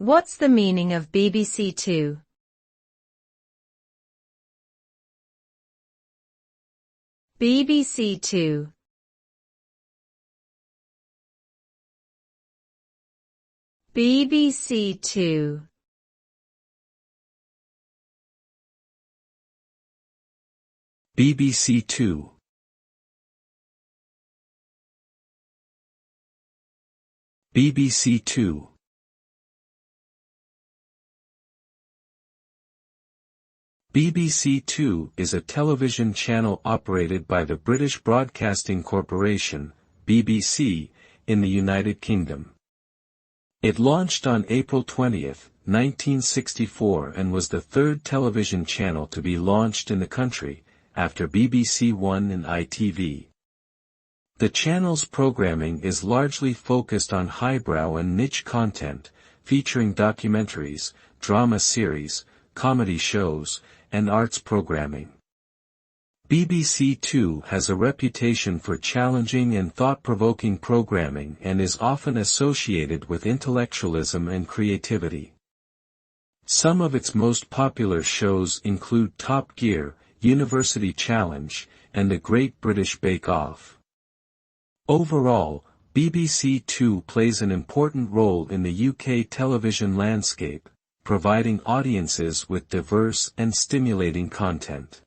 What's the meaning of BBC Two? BBC Two. BBC Two. BBC Two. BBC Two. BBC Two is a television channel operated by the British Broadcasting Corporation, BBC, in the United Kingdom. It launched on April 20, 1964 and was the third television channel to be launched in the country, after BBC One and ITV. The channel's programming is largely focused on highbrow and niche content, featuring documentaries, drama series, comedy shows, and arts programming. BBC Two has a reputation for challenging and thought-provoking programming and is often associated with intellectualism and creativity. Some of its most popular shows include Top Gear, University Challenge, and The Great British Bake Off. Overall, BBC Two plays an important role in the UK television landscape, providing audiences with diverse and stimulating content.